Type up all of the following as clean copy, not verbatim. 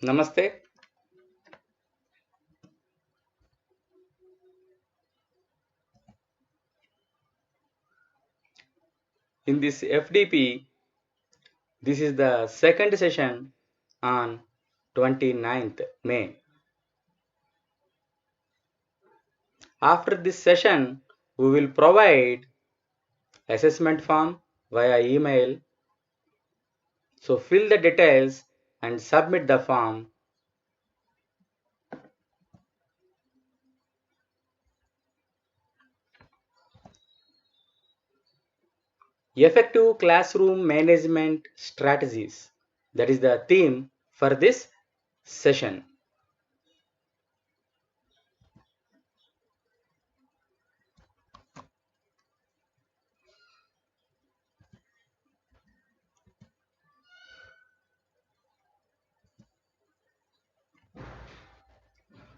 Namaste. In this FDP, this is the second session on 29th May. After this session, we will provide assessment form via email. So fill the details and submit the form. Effective classroom management strategies. That is the theme for this session.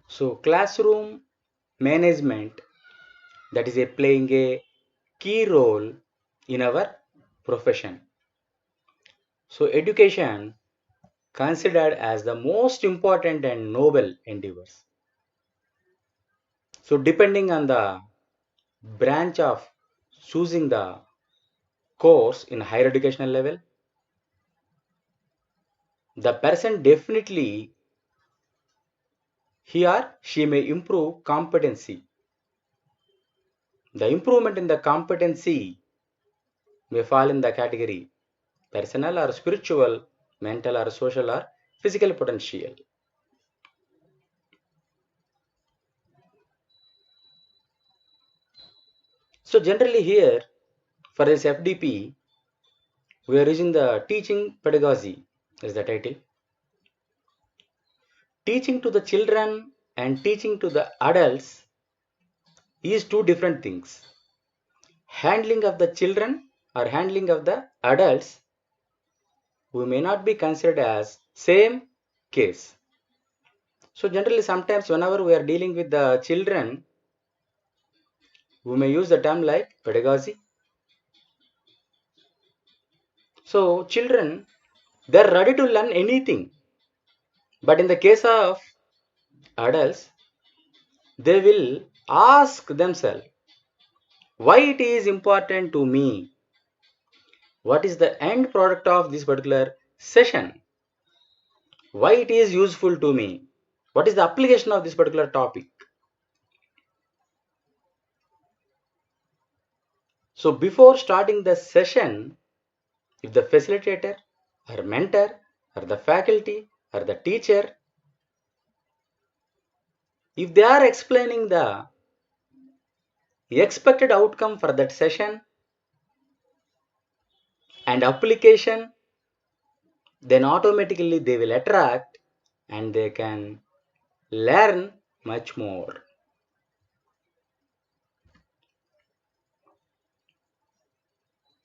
So classroom management, that is playing a key role in our profession. So education considered as the most important and noble endeavors. So depending on the branch of choosing the course in higher educational level, the person definitely he or she may improve competency. The improvement in the competency may fall in the category personal or spiritual, mental or social or physical potential. So generally here for this FDP, we are using the teaching pedagogy as the title. Teaching to the children and teaching to the adults is two different things. Handling of the children or handling of the adults, we may not be considered as same case. So generally sometimes whenever we are dealing with the children, we may use the term like pedagogy. So children, they are ready to learn anything. But in the case of adults, they will ask themselves, why it is important to me? What is the end product of this particular session? Why it is useful to me? What is the application of this particular topic? So before starting the session, if the facilitator or mentor or the faculty or the teacher, if they are explaining the expected outcome for that session and application, then automatically they will attract and they can learn much more.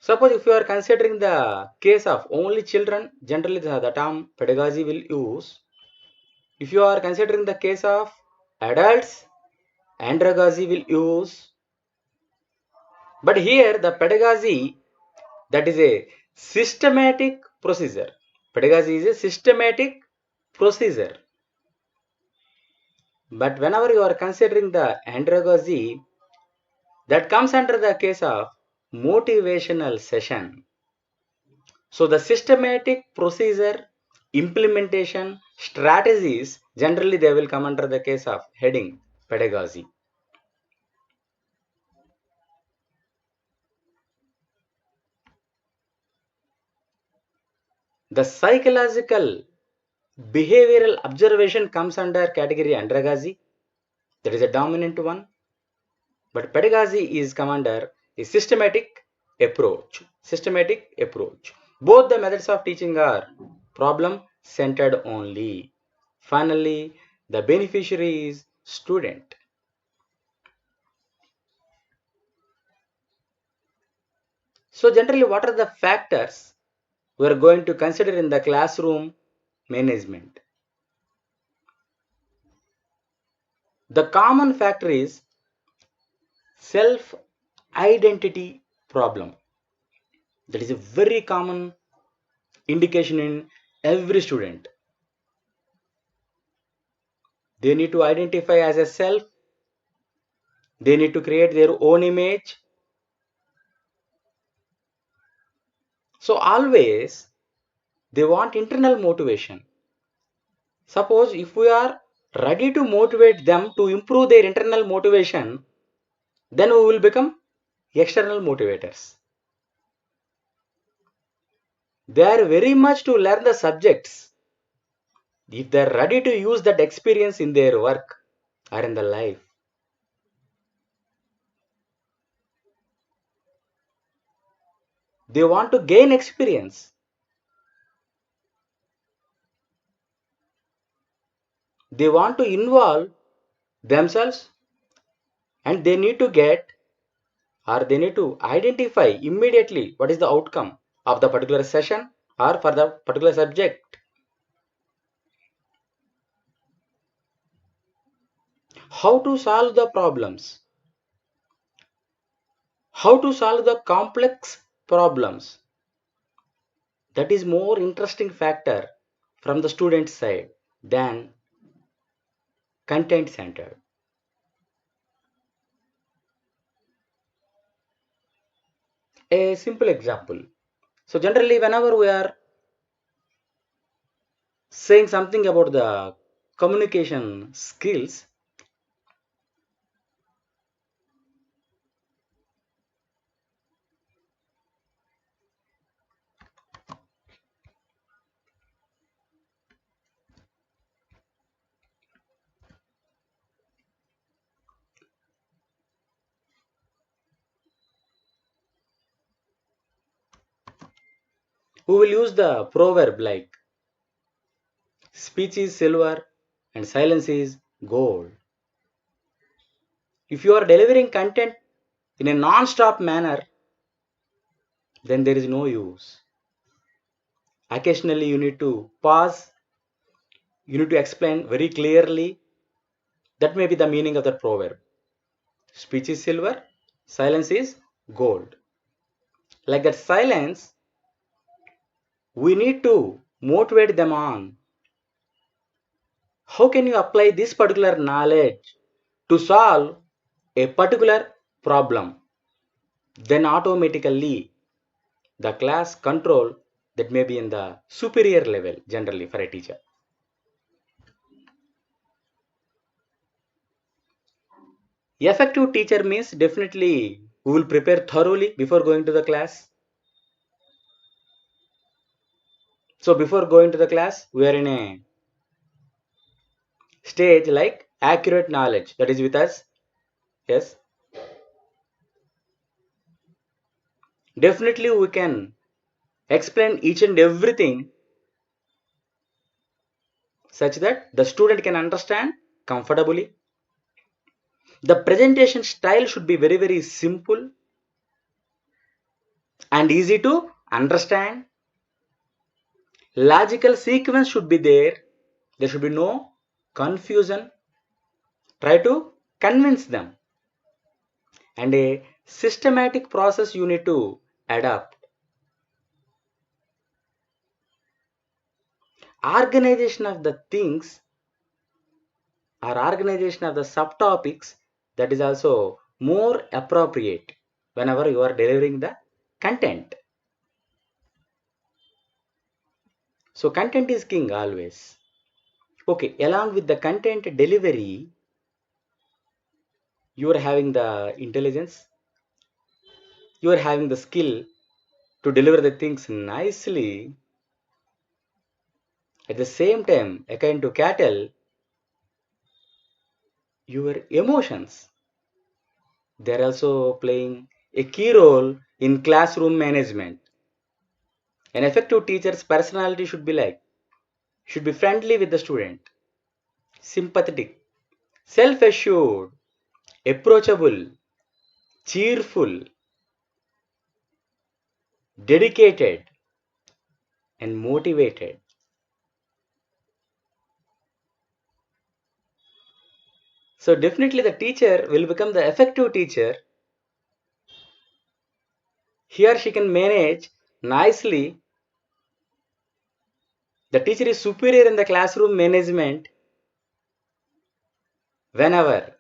Suppose if you are considering the case of only children, generally the term pedagogy will use. If you are considering the case of adults, andragogy will use. But here the pedagogy, that is a systematic procedure. Pedagogy is a systematic procedure. But whenever you are considering the andragogy, that comes under the case of motivational session. So the systematic procedure, implementation, strategies, generally they will come under the case of heading pedagogy. The psychological behavioral observation comes under category andragogy. That is a dominant one. But pedagogy is come under a systematic approach. Systematic approach. Both the methods of teaching are problem centered only. Finally, the beneficiary is student. So generally, what are the factors we are going to consider in the classroom management? The common factor is self-identity problem. That is a very common indication in every student. They need to identify as a self. They need to create their own image. So always they want internal motivation. Suppose if we are ready to motivate them to improve their internal motivation, then we will become external motivators. They are very much to learn the subjects. If they are ready to use that experience in their work or in the life, they want to gain experience. They want to involve themselves, and they need to get, or they need to identify immediately what is the outcome of the particular session or for the particular subject. How to solve the problems, how to solve the complex problems. That is more interesting factor from the student side than content centered. A simple example. So generally whenever we are saying something about the communication skills, we will use the proverb like speech is silver and silence is gold. If you are delivering content in a non-stop manner, then there is no use. Occasionally you need to pause, you need to explain very clearly. That may be the meaning of that proverb. Speech is silver, silence is gold. Like that silence, we need to motivate them on. How can you apply this particular knowledge to solve a particular problem? Then automatically the class control that may be in the superior level generally for a teacher. Effective teacher means definitely we will prepare thoroughly before going to the class. So before going to the class, we are in a stage like accurate knowledge that is with us. Yes, definitely we can explain each and everything such that the student can understand comfortably. The presentation style should be very, very simple and easy to understand. Logical sequence should be there. There should be no confusion. Try to convince them. And a systematic process you need to adapt. Organization of the things or organization of the subtopics, that is also more appropriate whenever you are delivering the content. So content is king always. Okay, along with the content delivery, you are having the intelligence, you are having the skill to deliver the things nicely. At the same time, akin to cattle, your emotions, they are also playing a key role in classroom management. An effective teacher's personality should be friendly with the student, sympathetic, self-assured, approachable, cheerful, dedicated, and motivated. So definitely the teacher will become the effective teacher. He or she can manage nicely. The teacher is superior in the classroom management whenever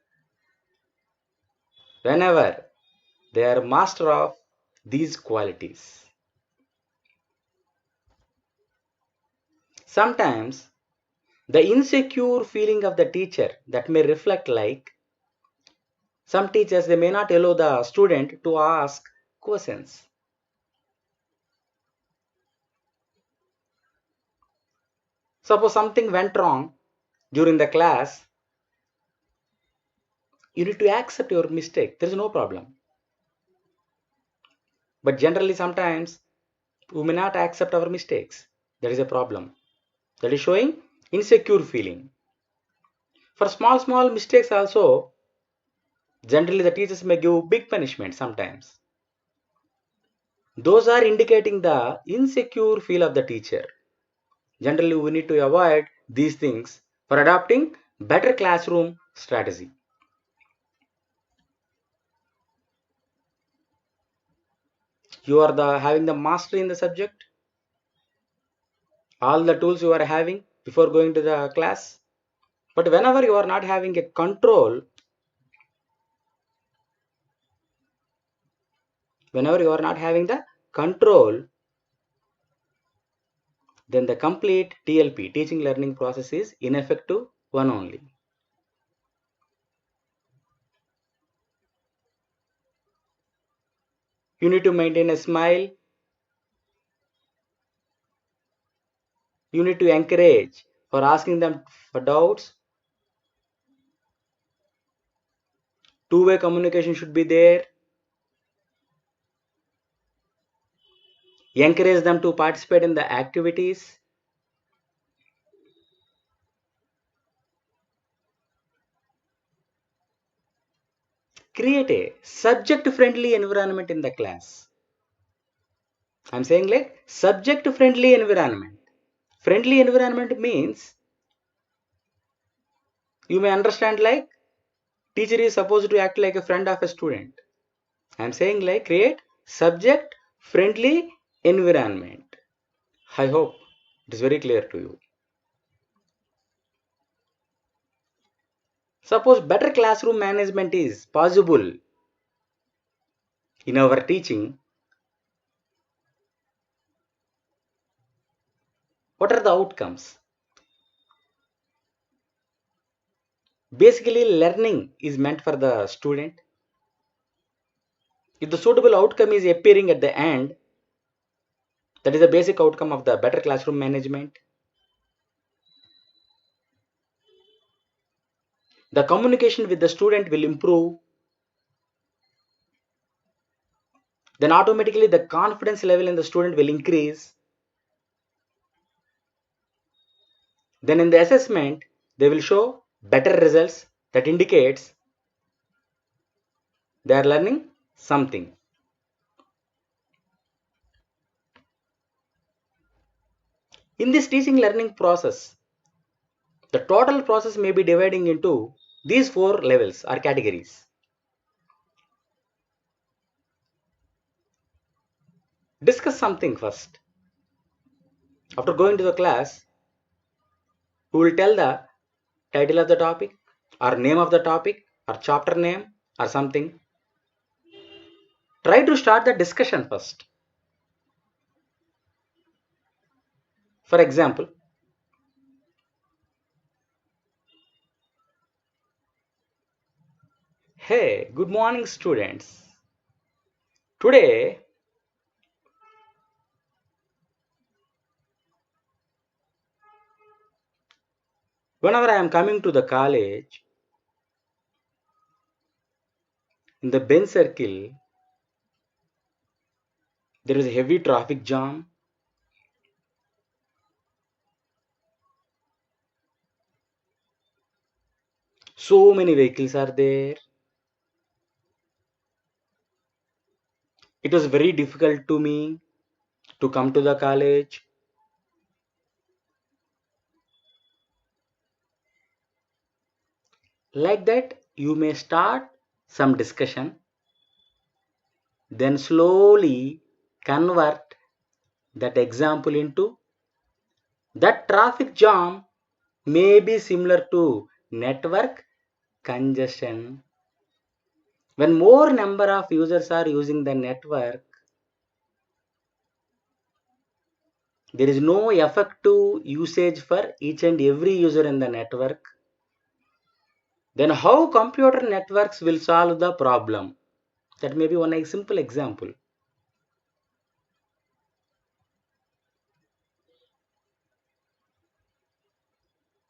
they are master of these qualities. Sometimes the insecure feeling of the teacher that may reflect like some teachers they may not allow the student to ask questions. Suppose something went wrong during the class, you need to accept your mistake. There is no problem. But generally, sometimes we may not accept our mistakes. That is a problem. That is showing insecure feeling. For small mistakes also, generally the teachers may give big punishment sometimes. Those are indicating the insecure feel of the teacher. Generally, we need to avoid these things for adopting better classroom strategy. You are having the mastery in the subject, all the tools you are having before going to the class. But whenever you are not having a control, whenever you are not having the control, then the complete TLP, teaching learning process, is ineffective one only. You need to maintain a smile. You need to encourage for asking them for doubts. Two-way communication should be there. Encourage them to participate in the activities. Create a subject-friendly environment in the class. I'm saying like subject-friendly environment. Friendly environment means you may understand like teacher is supposed to act like a friend of a student. I'm saying like create subject-friendly environment. I hope it is very clear to you. Suppose better classroom management is possible in our teaching. What are the outcomes? Basically, learning is meant for the student. If the suitable outcome is appearing at the end, that is the basic outcome of the better classroom management. The communication with the student will improve. Then automatically the confidence level in the student will increase. Then in the assessment, they will show better results that indicates they are learning something. In this teaching learning process, the total process may be dividing into these 4 levels or categories. Discuss something first. After going to the class, we will tell the title of the topic or name of the topic or chapter name or something. Try to start the discussion first. For example, hey, good morning students. Today, whenever I am coming to the college, in the bench circle, there is a heavy traffic jam. So many vehicles are there. It was very difficult to me to come to the college. Like that, you may start some discussion, then slowly convert that example into that traffic jam may be similar to network congestion. When more number of users are using the network, there is no effective usage for each and every user in the network. Then how computer networks will solve the problem? That may be one simple example.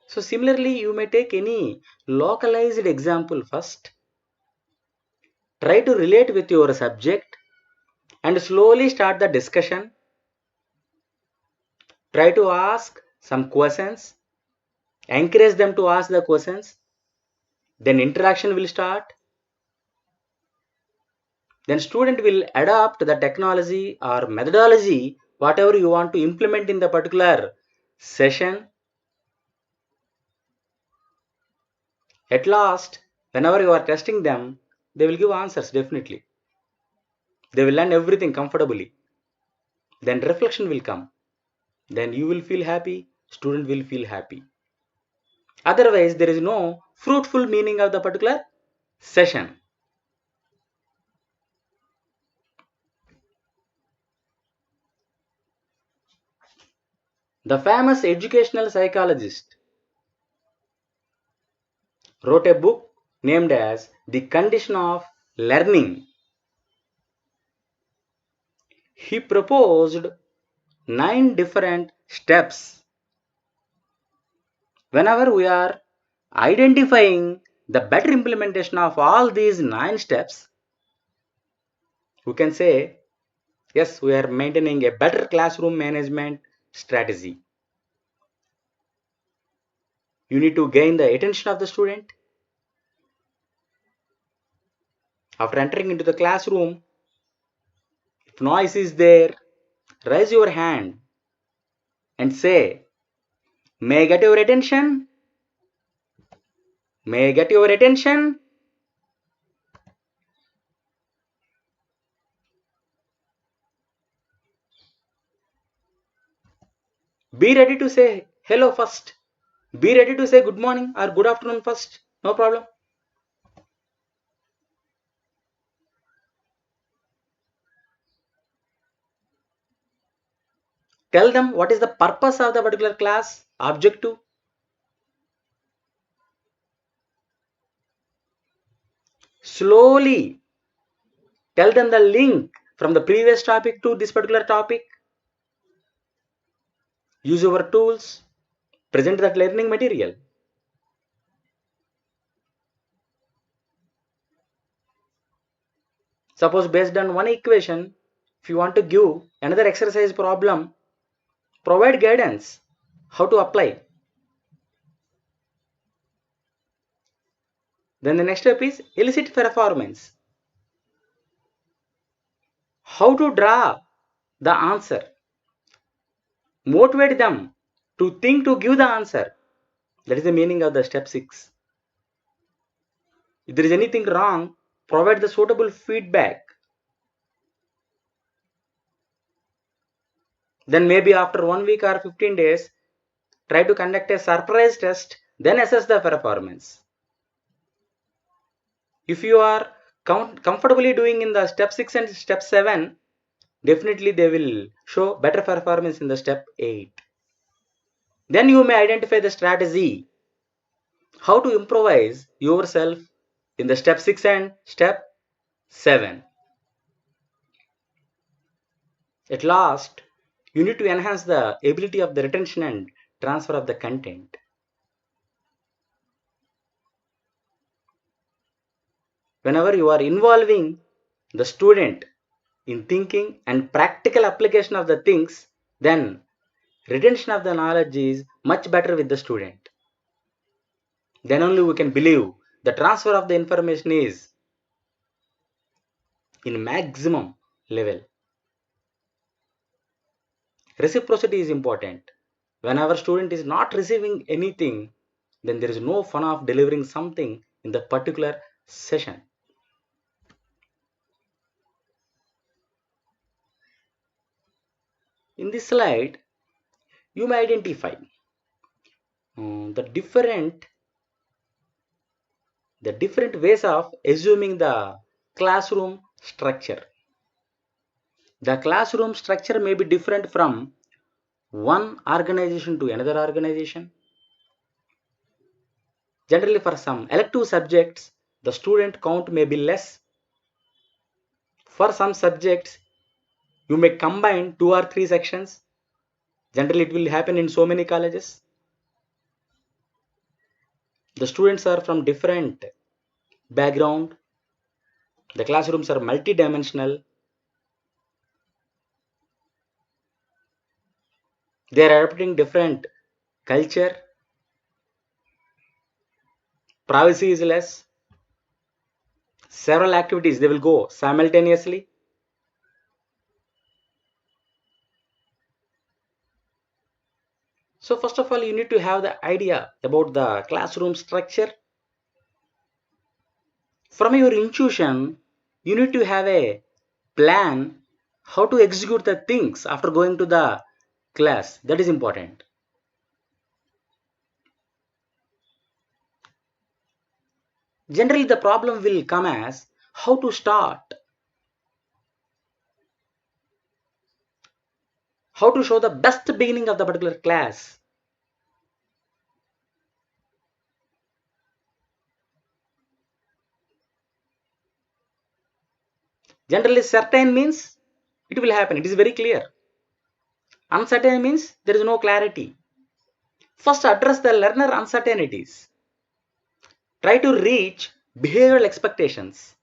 So similarly, you may take any localized example first. Try to relate with your subject and slowly start the discussion. Try to ask some questions. Encourage them to ask the questions. Then interaction will start. Then student will adapt the technology or methodology, whatever you want to implement in the particular session. At last, whenever you are testing them, they will give answers definitely. They will learn everything comfortably. Then reflection will come. Then you will feel happy, student will feel happy. Otherwise, there is no fruitful meaning of the particular session. The famous educational psychologist wrote a book named as The Condition of Learning. He proposed 9 different steps. Whenever we are identifying the better implementation of all these 9 steps, we can say, yes, we are maintaining a better classroom management strategy. You need to gain the attention of the student. After entering into the classroom, if noise is there, raise your hand and say, may I get your attention? May I get your attention? Be ready to say hello first. Be ready to say good morning or good afternoon first. No problem. Tell them what is the purpose of the particular class, objective. Slowly tell them the link from the previous topic to this particular topic. Use your tools. Present that learning material. Suppose based on one equation, if you want to give another exercise problem, provide guidance how to apply. Then the next step is elicit performance. How to draw the answer. Motivate them to think to give the answer. That is the meaning of the step 6. If there is anything wrong, provide the suitable feedback. Then maybe after 1 week or 15 days, try to conduct a surprise test, then assess the performance. If you are comfortably doing in the step 6 and step 7, definitely they will show better performance in the step 8. Then you may identify the strategy, how to improvise yourself in the step 6 and step 7. At last, you need to enhance the ability of the retention and transfer of the content. Whenever you are involving the student in thinking and practical application of the things, then retention of the knowledge is much better with the student. Then only we can believe the transfer of the information is in maximum level. Reciprocity is important. When our student is not receiving anything, then there is no fun of delivering something in the particular session. In this slide, you may identify the different the different ways of assuming the classroom structure. The classroom structure may be different from one organization to another organization. Generally, for some elective subjects, the student count may be less. For some subjects, you may combine 2 or 3 sections. Generally, it will happen in so many colleges. The students are from different background. The classrooms are multi-dimensional. They are adopting different culture. Privacy is less. Several activities they will go simultaneously. So first of all, you need to have the idea about the classroom structure. From your intuition, you need to have a plan how to execute the things after going to the class. That is important. Generally, the problem will come as how to start, how to show the best beginning of the particular class. Generally, certain means it will happen. It is very clear. Uncertain means there is no clarity. First, address the learner uncertainties. Try to reach behavioral expectations.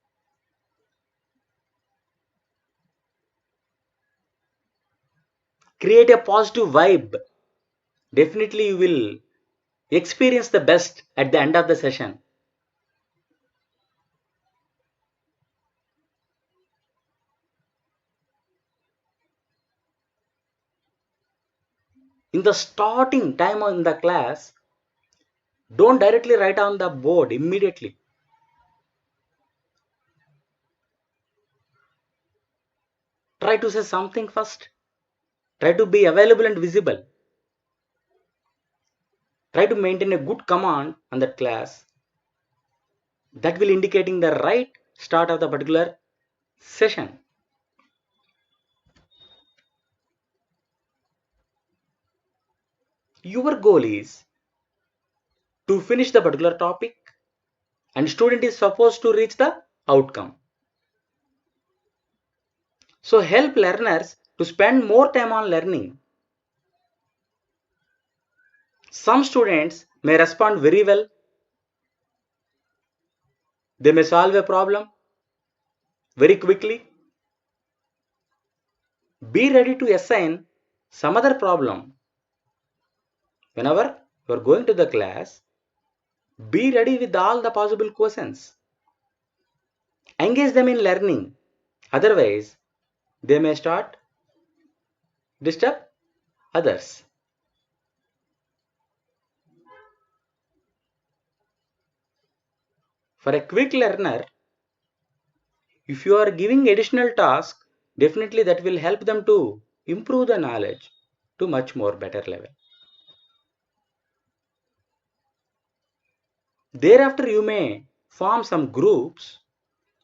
Create a positive vibe. Definitely, you will experience the best at the end of the session. In the starting time in the class, don't directly write on the board immediately. Try to say something first. Try to be available and visible. Try to maintain a good command on that class. That will indicating the right start of the particular session. Your goal is to finish the particular topic and student is supposed to reach the outcome. So help learners to spend more time on learning. Some students may respond very well. They may solve a problem very quickly. Be ready to assign some other problem. Whenever you are going to the class, be ready with all the possible questions. Engage them in learning. Otherwise, they may start disturb others. For a quick learner, if you are giving additional task, definitely that will help them to improve the knowledge to much more better level. Thereafter, you may form some groups.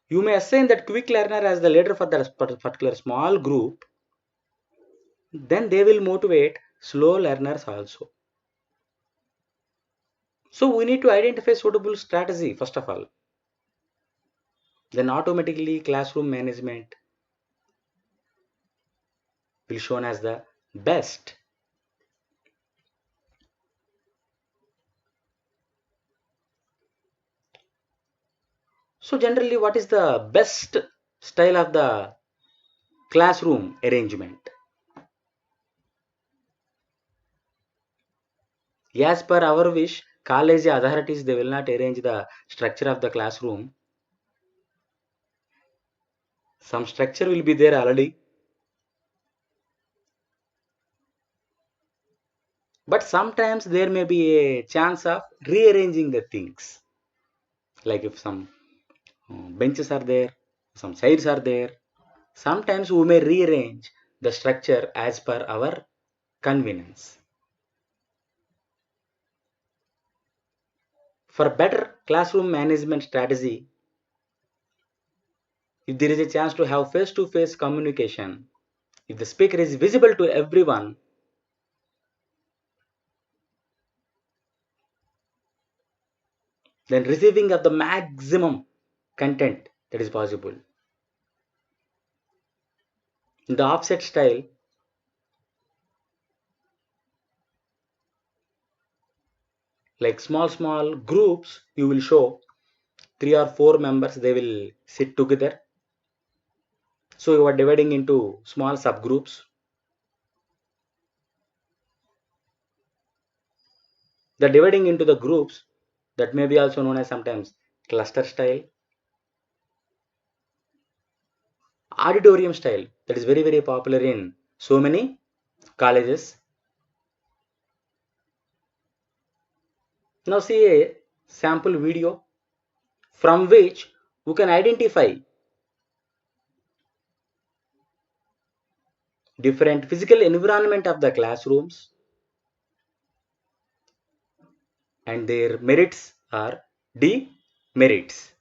You may assign that quick learner as the leader for that particular small group. Then they will motivate slow learners also. So we need to identify suitable strategy first of all. Then automatically classroom management will shown as the best. So generally, what is the best style of the classroom arrangement? As per our wish, college authorities they will not arrange the structure of the classroom. Some structure will be there already. But sometimes there may be a chance of rearranging the things. Like if some benches are there, some sides are there. Sometimes we may rearrange the structure as per our convenience. For better classroom management strategy, if there is a chance to have face-to-face communication, if the speaker is visible to everyone, then receiving of the maximum content that is possible. In the offset style, like small groups, you will show 3 or 4 members, they will sit together. So you are dividing into small subgroups. The dividing into the groups, that may be also known as sometimes cluster style, auditorium style, that is very popular in so many colleges. Now see a sample video from which you can identify different physical environment of the classrooms and their merits or demerits.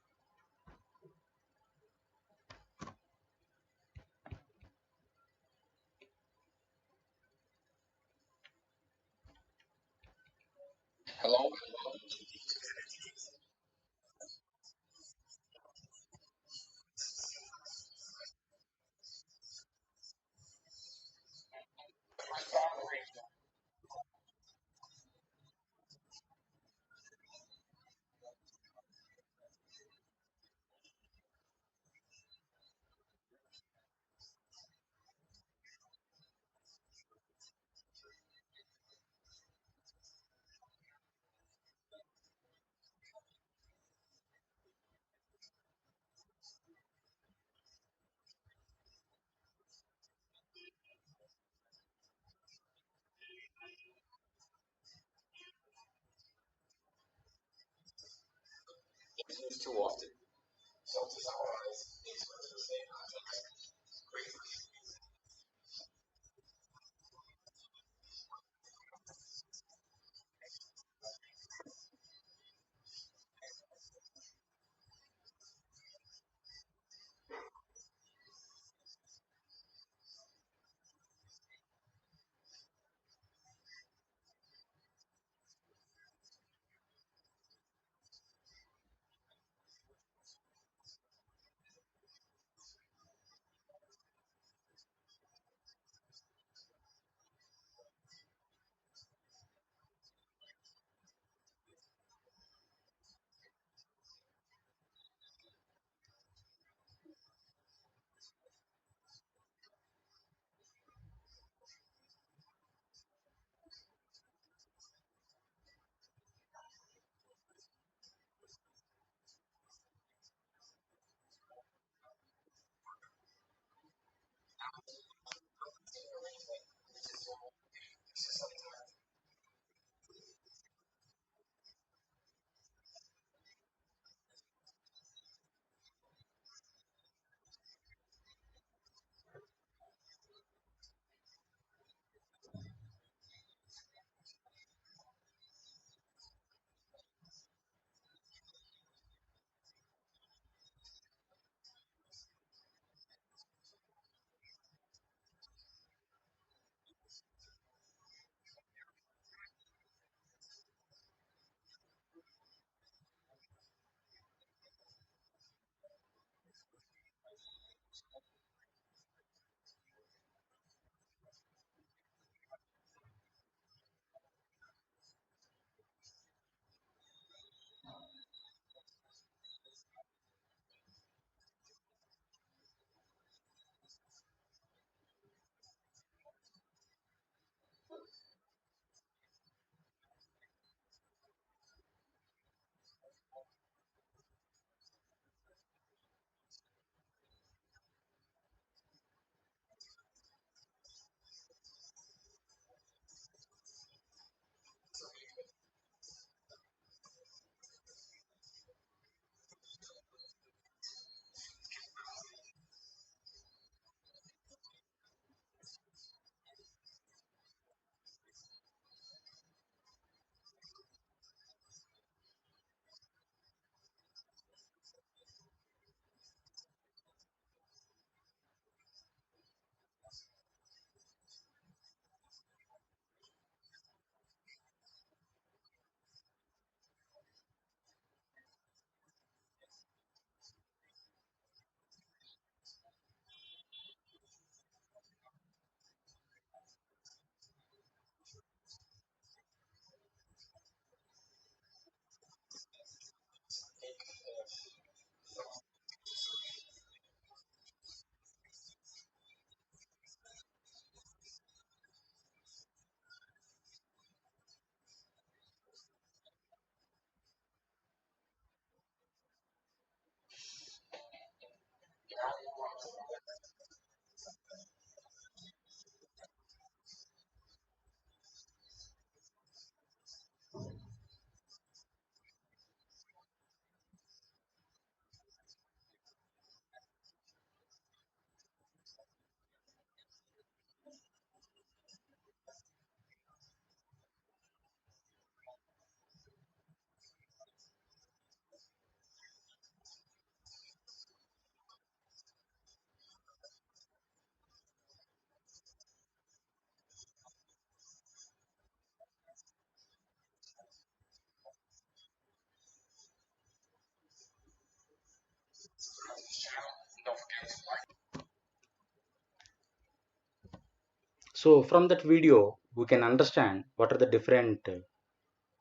So from that video, we can understand what are the different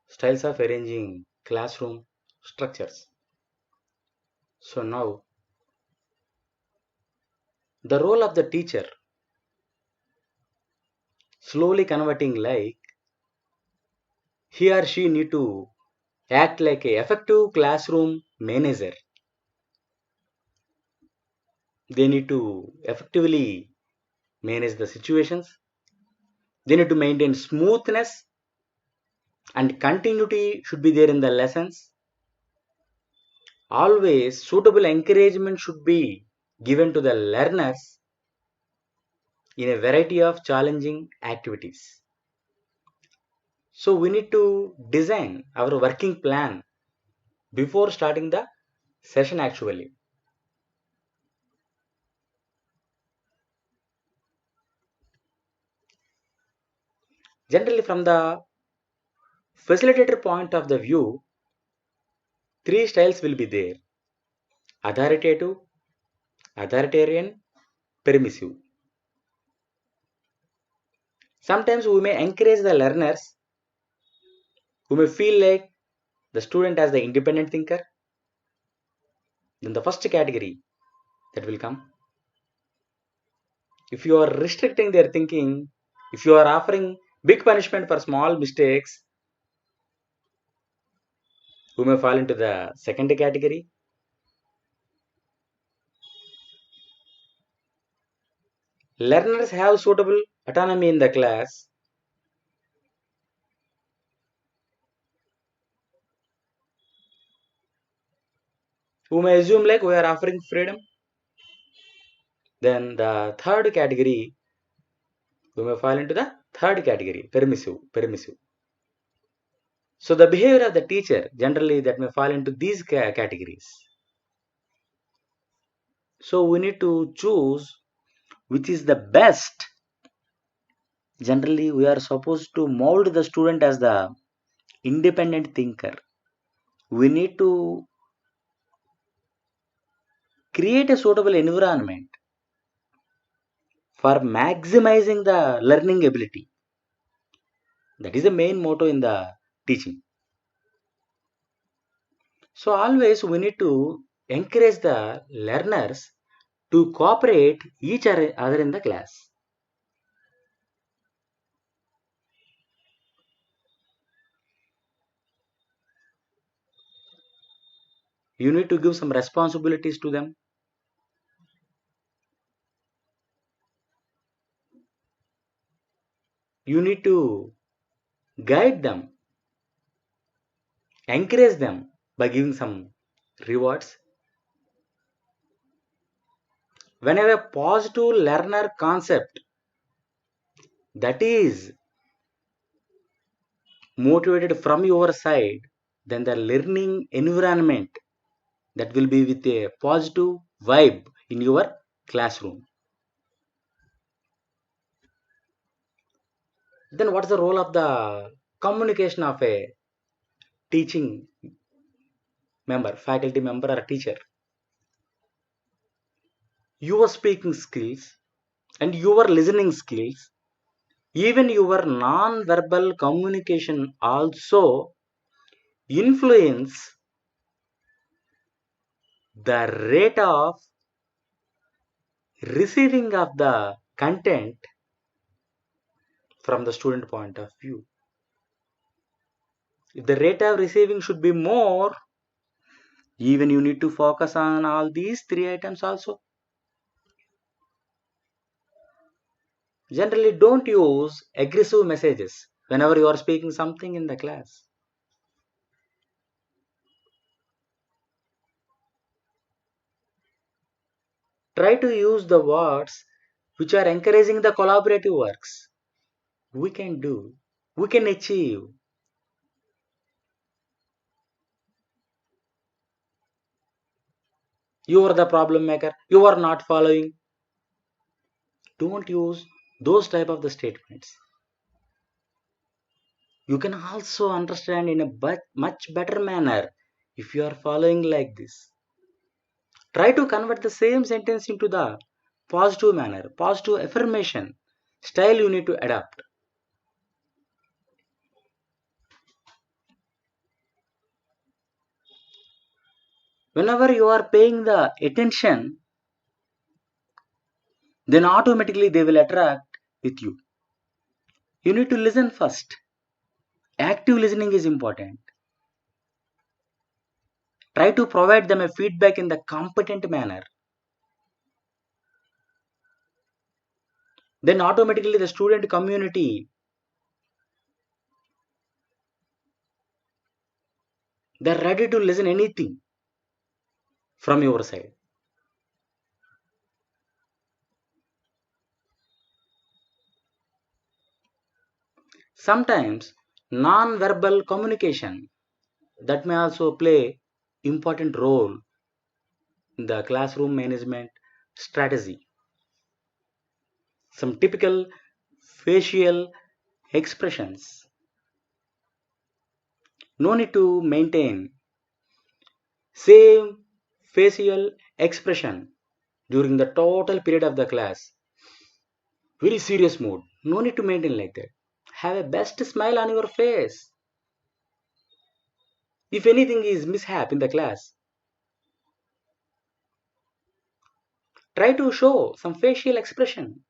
styles of arranging classroom structures. So now, the role of the teacher, slowly converting like he or she need to act like a effective classroom manager. They need to effectively manage the situations. They need to maintain smoothness and continuity should be there in the lessons. Always suitable encouragement should be given to the learners in a variety of challenging activities. So we need to design our working plan before starting the session actually. Generally from the facilitator point of the view, three styles will be there: authoritative, authoritarian, permissive. Sometimes we may encourage the learners who may feel like the student as the independent thinker. Then the first category that will come, if you are restricting their thinking, if you are offering big punishment for small mistakes, who may fall into the second category. Learners have suitable autonomy in the class, who may assume like we are offering freedom. Then the third category, we may fall into the third category, permissive. So the behavior of the teacher generally that may fall into these categories. So we need to choose which is the best. Generally we are supposed to mold the student as the independent thinker. We need to create a suitable environment for maximizing the learning ability. That is the main motto in the teaching. So always we need to encourage the learners to cooperate each other in the class. You need to give some responsibilities to them. You need to guide them, encourage them by giving some rewards. Whenever positive learner concept that is motivated from your side, then the learning environment that will be with a positive vibe in your classroom. Then what's the role of the communication of a teaching member, faculty member or a teacher? Your speaking skills and your listening skills, even your non-verbal communication also influence the rate of receiving of the content from the student point of view. If the rate of receiving should be more, even you need to focus on all these three items also. Generally, don't use aggressive messages whenever you are speaking something in the class. Try to use the words which are encouraging the collaborative works. We can do, we can achieve. You are the problem maker, you are not following. Don't use those type of the statements. You can also understand in a much better manner if you are following like this. Try to convert the same sentence into the positive manner, positive affirmation. style you need to adapt. Whenever you are paying the attention, then automatically they will attract with you. You need to listen first. Active listening is important. Try to provide them a feedback in the competent manner. Then automatically the student community, they're ready to listen anything from your side. Sometimes non-verbal communication that may also play important role in the classroom management strategy. Some typical facial expressions. No need to maintain same facial expression during the total period of the class. Very serious mood. No need to maintain like that. Have a best smile on your face. If anything is mishap in the class, try to show some facial expression.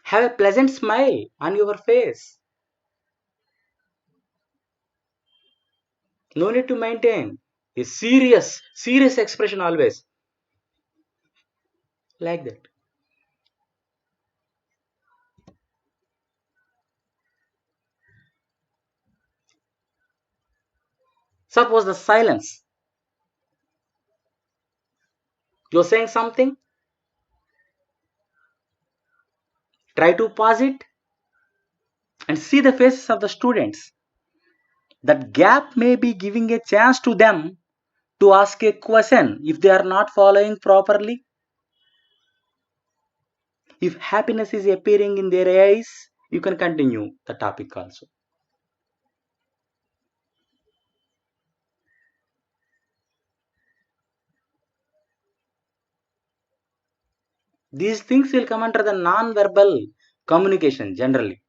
Have a pleasant smile on your face. No need to maintain a serious expression always. Like that. Suppose the silence. You're saying something, try to pause it and see the faces of the students. That gap may be giving a chance to them to ask a question if they are not following properly. If happiness is appearing in their eyes, you can continue the topic also. These things will come under the non-verbal communication generally.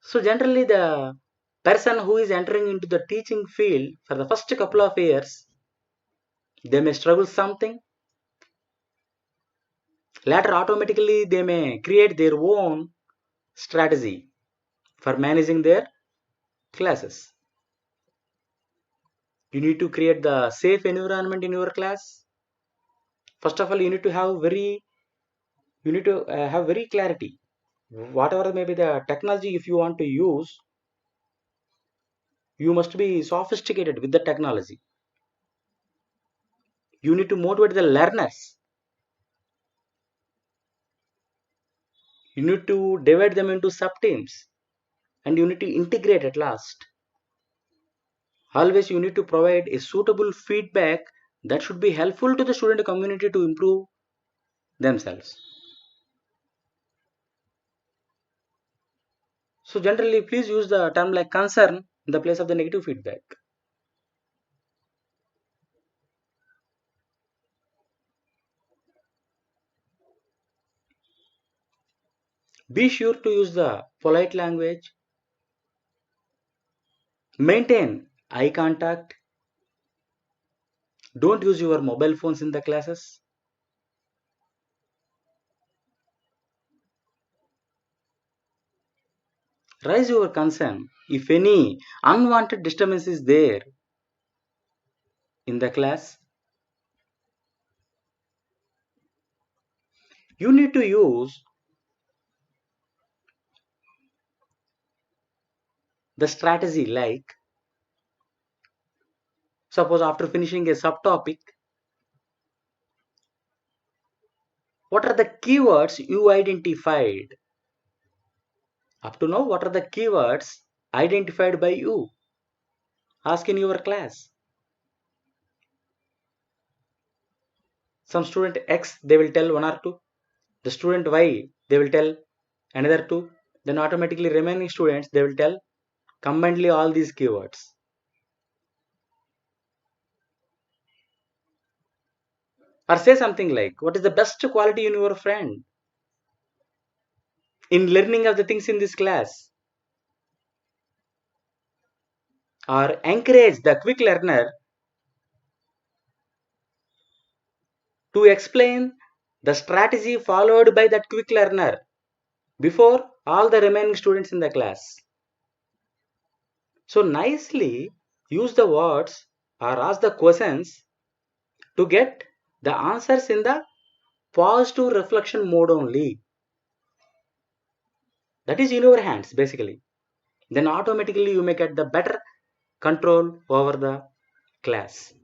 So generally the person who is entering into the teaching field for the first couple of years, they may struggle something. Later automatically they may create their own strategy for managing their classes. You need to create the safe environment in your class. First of all, you need to have very clarity. Whatever may be the technology, if you want to use, you must be sophisticated with the technology. You need to motivate the learners. You need to divide them into sub teams and you need to integrate at last. Always you need to provide a suitable feedback that should be helpful to the student community to improve themselves. So generally please use the term like concern in the place of the negative feedback. Be sure to use the polite language. Maintain eye contact. Don't use your mobile phones in the classes. Raise your concern if any unwanted disturbance is there in the class. You need to use the strategy like, suppose after finishing a subtopic, what are the keywords you identified? Up to now, what are the keywords identified by you? Ask in your class. Some student X, they will tell one or two. The student Y, they will tell another two. Then automatically remaining students, they will tell combinedly all these keywords. Or say something like, what is the best quality in your friend in learning of the things in this class? Or encourage the quick learner to explain the strategy followed by that quick learner before all the remaining students in the class. So nicely use the words or ask the questions to get the answers in the positive reflection mode only. That is in your hands basically. Then automatically you may get the better control over the class.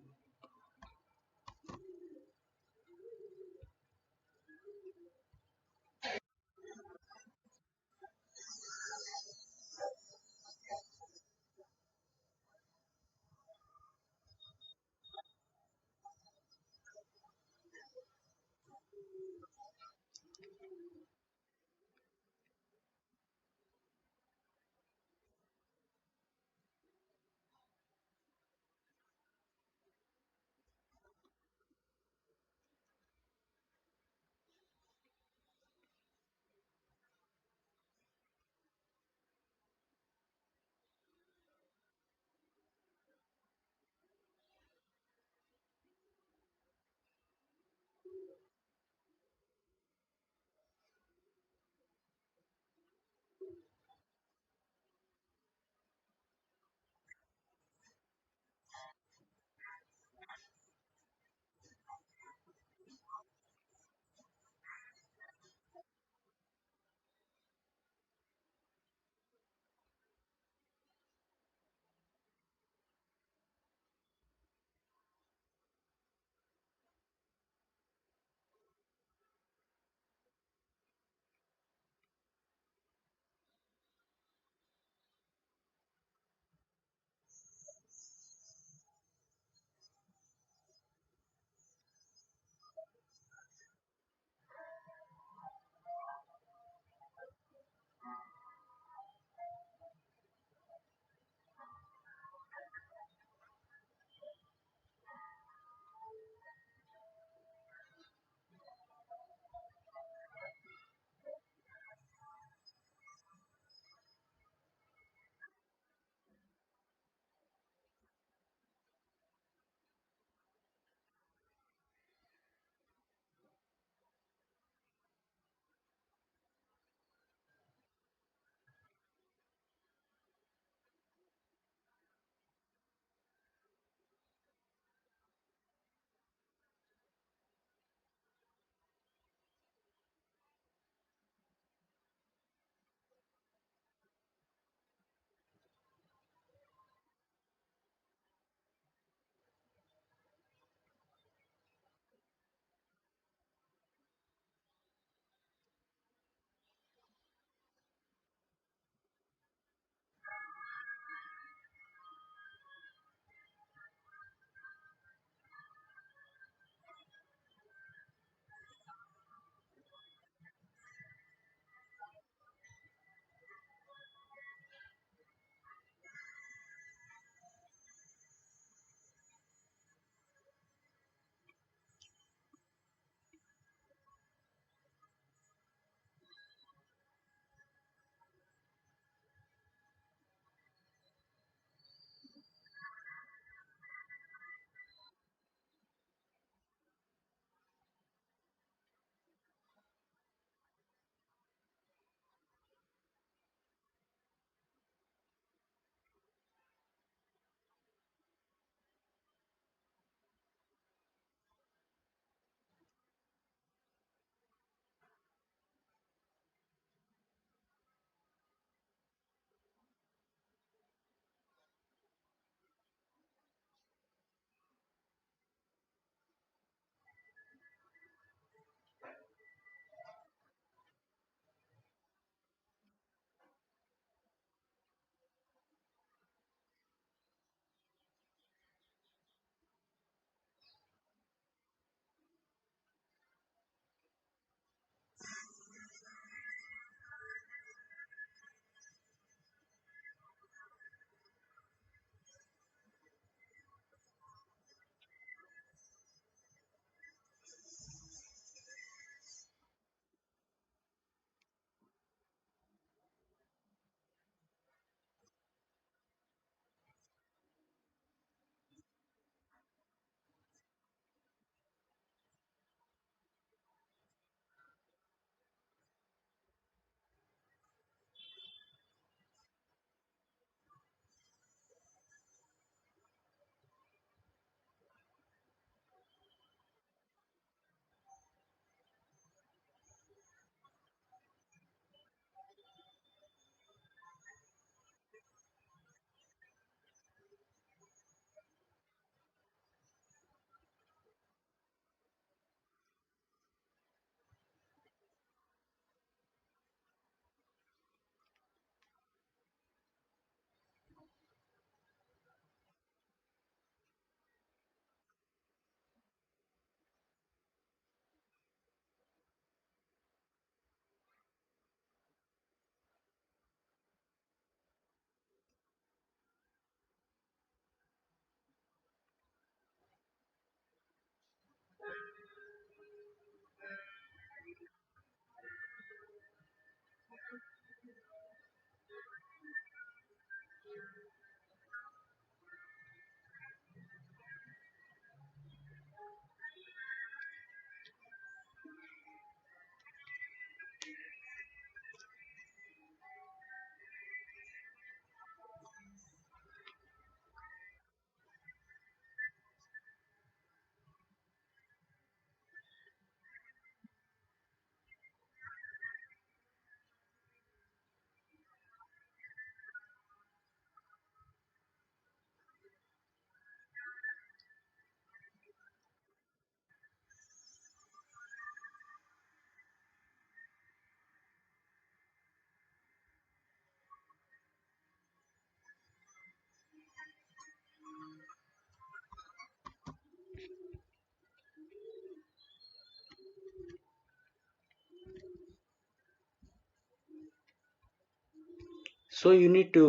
So you need to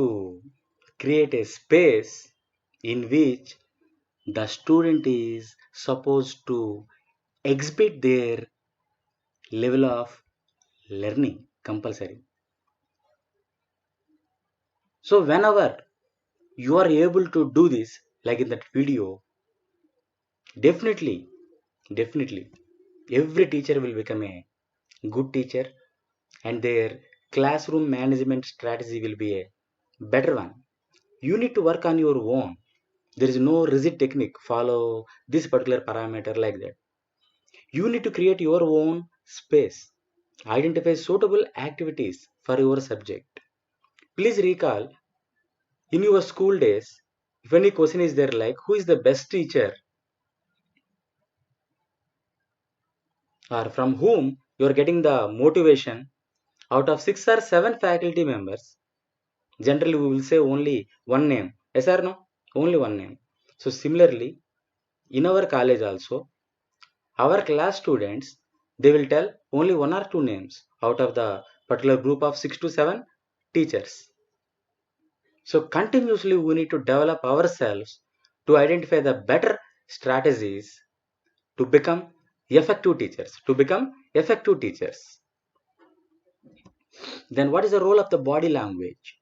create a space in which the student is supposed to exhibit their level of learning compulsory. So whenever you are able to do this, like in that video, definitely, definitely, every teacher will become a good teacher and their classroom management strategy will be a better one. You need to work on your own. There is no rigid technique, follow this particular parameter like that. You need to create your own space. Identify suitable activities for your subject. Please recall in your school days, if any question is there like who is the best teacher or from whom you are getting the motivation out of 6 or 7 faculty members, generally we will say only one name. Yes or no? Only one name. So similarly, in our college also, our class students, they will tell only 1 or 2 names out of the particular group of 6 to 7 teachers. So continuously we need to develop ourselves to identify the better strategies to become effective teachers. To become effective teachers. Then what is the role of the body language?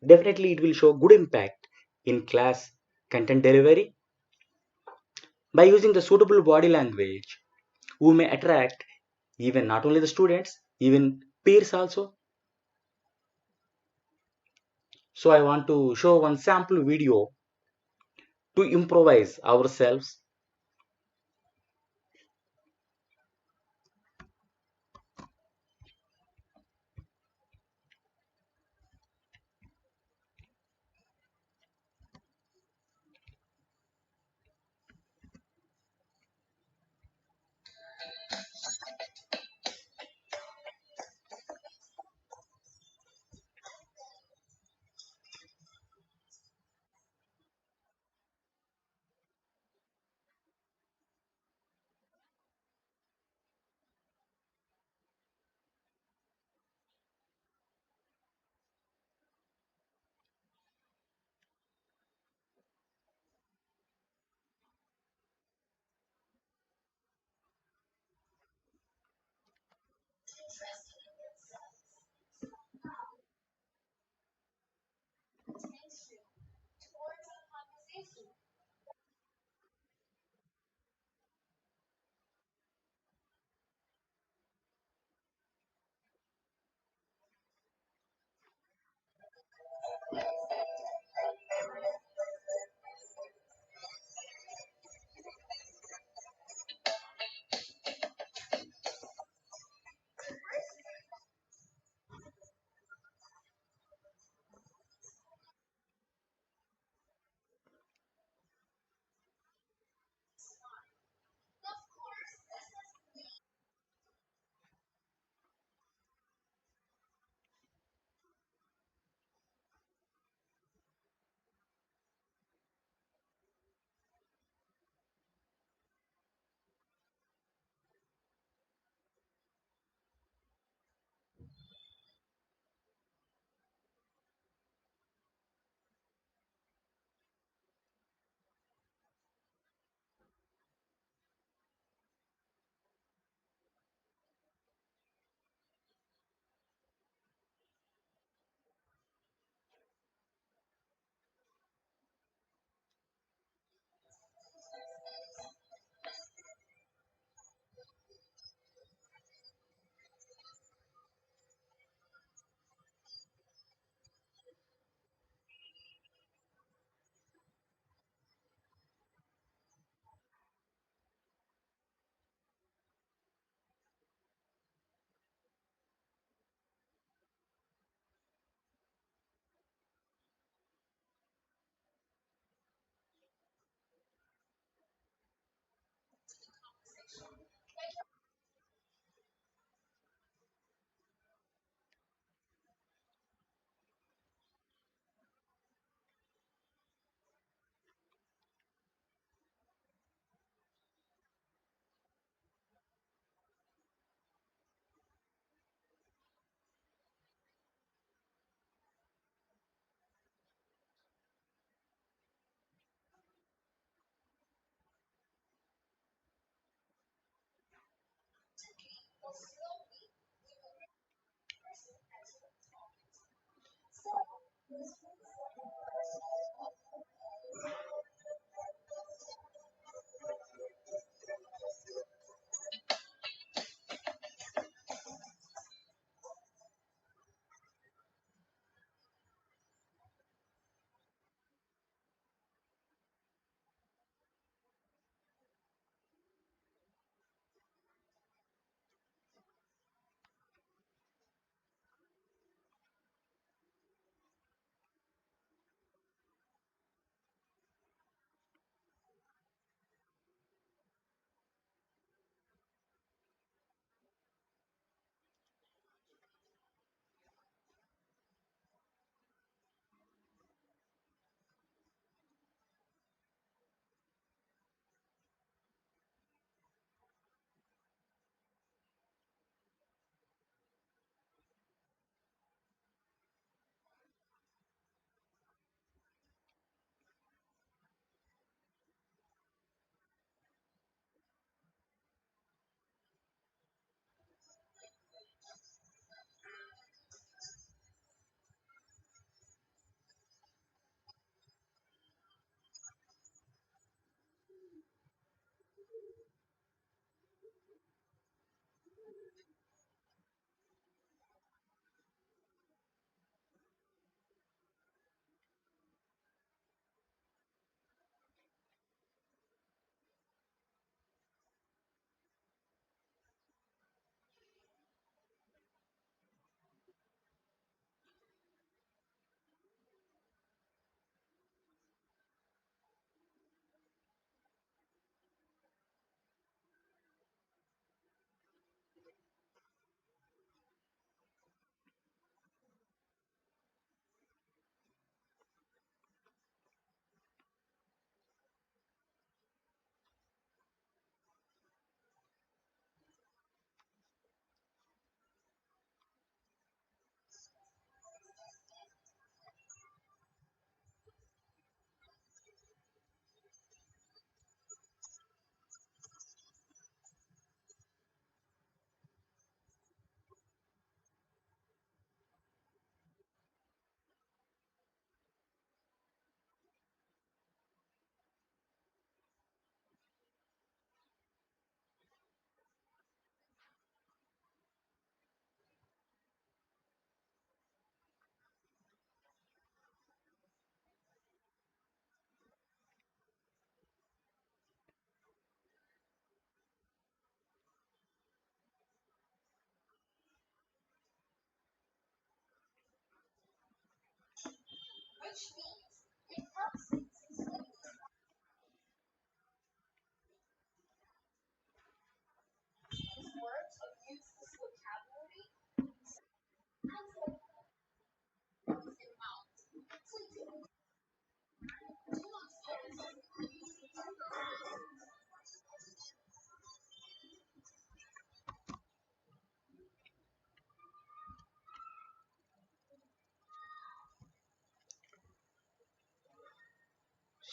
Definitely it will show good impact in class content delivery. By using the suitable body language, we may attract even not only the students, even peers also. So I want to show one sample video to improvise ourselves.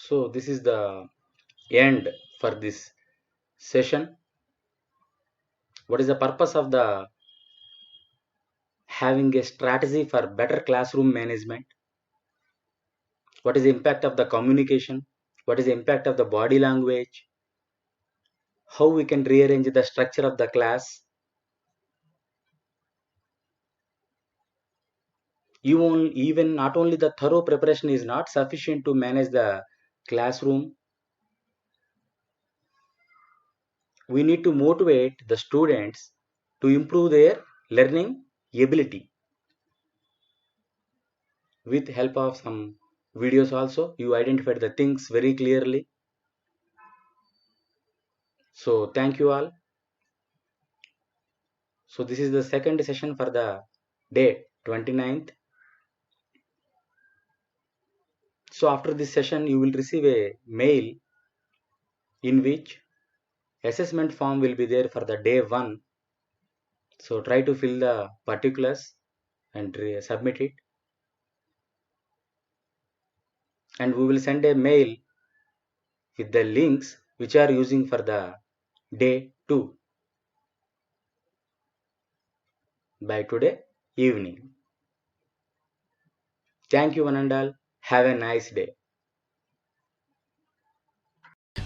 So this is the end for this session. What is the purpose of the having a strategy for better classroom management? What is the impact of the communication? What is the impact of the body language? How we can rearrange the structure of the class? Even not only the thorough preparation is not sufficient to manage the classroom, we need to motivate the students to improve their learning ability with help of some videos. Also you identified the things very clearly. So thank you all. So this is the second session for the day 29th. So after this session you will receive a mail in which assessment form will be there for the day 1. So try to fill the particulars and submit it, and we will send a mail with the links which are using for the day 2 by today evening. Thank you one and all. Have a nice day.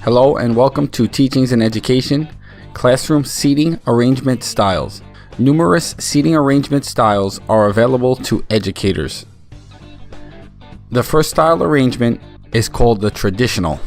Hello and welcome to Teachings in Education, Classroom Seating Arrangement Styles. Numerous seating arrangement styles are available to educators. The first style arrangement is called the traditional.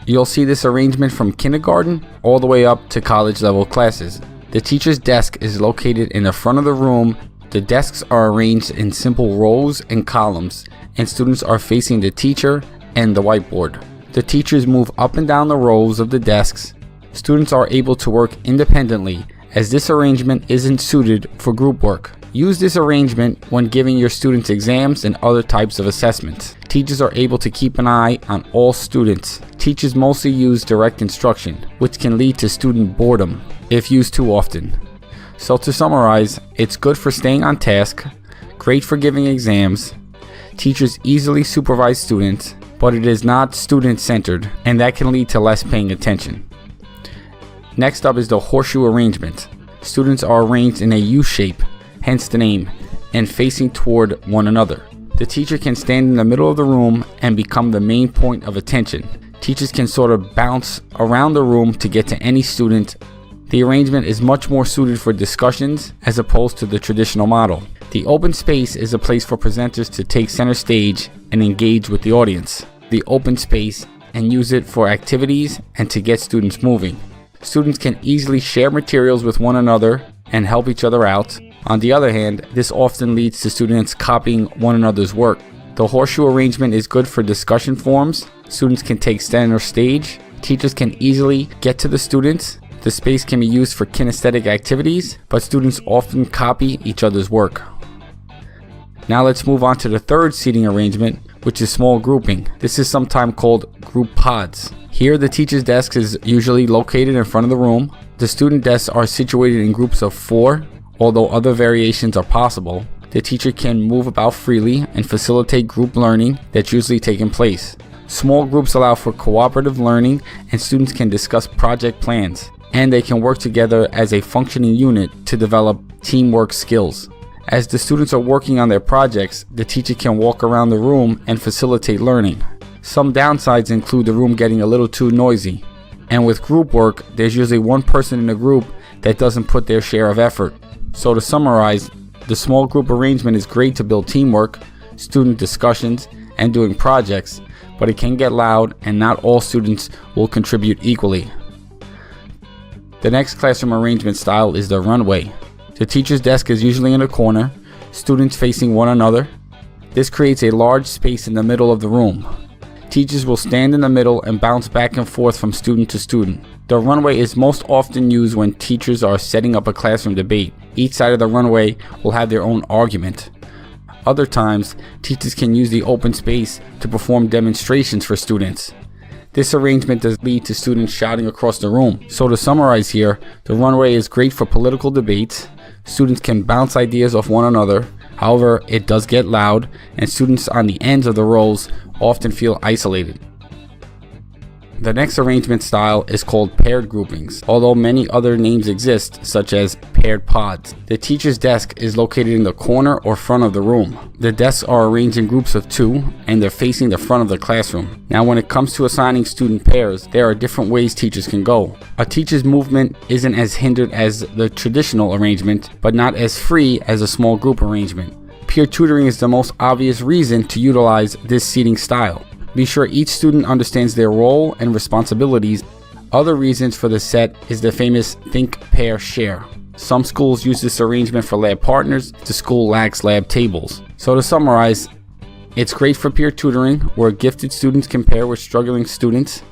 You'll see this arrangement from kindergarten all the way up to college level classes. The teacher's desk is located in the front of the room. The desks are arranged in simple rows and columns, and students are facing the teacher and the whiteboard. The teachers move up and down the rows of the desks. Students are able to work independently, as this arrangement isn't suited for group work. Use this arrangement when giving your students exams and other types of assessments. Teachers are able to keep an eye on all students. Teachers mostly use direct instruction, which can lead to student boredom if used too often. So to summarize, it's good for staying on task, great for giving exams. Teachers easily supervise students, but it is not student-centered, and that can lead to less paying attention. Next up is the horseshoe arrangement. Students are arranged in a U shape, hence the name, and facing toward one another. The teacher can stand in the middle of the room and become the main point of attention. Teachers can sort of bounce around the room to get to any student. The arrangement is much more suited for discussions as opposed to the traditional model. The open space is a place for presenters to take center stage and engage with the audience. The open space and use it for activities and to get students moving. Students can easily share materials with one another and help each other out. On the other hand, this often leads to students copying one another's work. The horseshoe arrangement is good for discussion forums. Students can take center stage. Teachers can easily get to the students. The space can be used for kinesthetic activities, but students often copy each other's work. Now let's move on to the third seating arrangement, which is small grouping. This is sometimes called group pods. Here the teacher's desk is usually located in front of the room. The student desks are situated in groups of 4, although other variations are possible. The teacher can move about freely and facilitate group learning that's usually taking place. Small groups allow for cooperative learning, and students can discuss project plans, and they can work together as a functioning unit to develop teamwork skills. As the students are working on their projects, the teacher can walk around the room and facilitate learning. Some downsides include the room getting a little too noisy. And with group work, there's usually one person in the group that doesn't put their share of effort. So to summarize, the small group arrangement is great to build teamwork, student discussions, and doing projects, but it can get loud and not all students will contribute equally. The next classroom arrangement style is the runway. The teacher's desk is usually in a corner, students facing one another. This creates a large space in the middle of the room. Teachers will stand in the middle and bounce back and forth from student to student. The runway is most often used when teachers are setting up a classroom debate. Each side of the runway will have their own argument. Other times, teachers can use the open space to perform demonstrations for students. This arrangement does lead to students shouting across the room. So to summarize here, the runway is great for political debates. Students can bounce ideas off one another. However, it does get loud, and students on the ends of the rows often feel isolated. The next arrangement style is called paired groupings, although many other names exist, such as paired pods. The teacher's desk is located in the corner or front of the room. The desks are arranged in groups of 2, and they're facing the front of the classroom. Now, when it comes to assigning student pairs, there are different ways teachers can go. A teacher's movement isn't as hindered as the traditional arrangement, but not as free as a small group arrangement. Peer tutoring is the most obvious reason to utilize this seating style. Be sure each student understands their role and responsibilities. Other reasons for the set is the famous think, pair, share. Some schools use this arrangement for lab partners if the school lacks lab tables. So to summarize, it's great for peer tutoring where gifted students can pair with struggling students,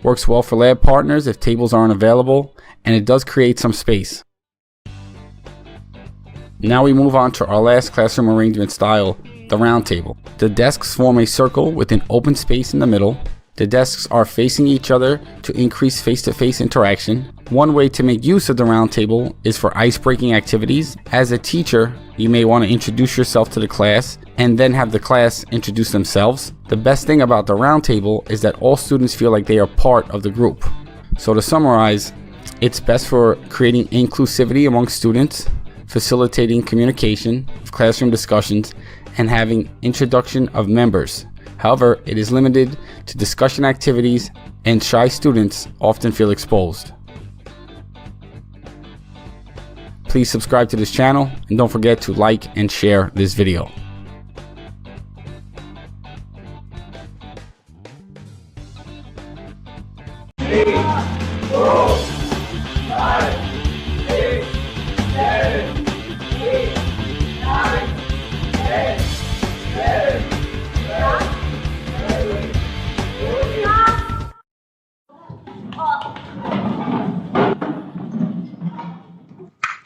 works well for lab partners if tables aren't available, and it does create some space. Now we move on to our last classroom arrangement style, the round table. The desks form a circle with an open space in the middle. The desks are facing each other to increase face-to-face interaction. One way to make use of the round table is for ice-breaking activities. As a teacher, you may want to introduce yourself to the class and then have the class introduce themselves. The best thing about the round table is that all students feel like they are part of the group. So to summarize, it's best for creating inclusivity among students, facilitating communication of classroom discussions, and having introduction of members. However, it is limited to discussion activities, and shy students often feel exposed. Please subscribe to this channel and don't forget to like and share this video.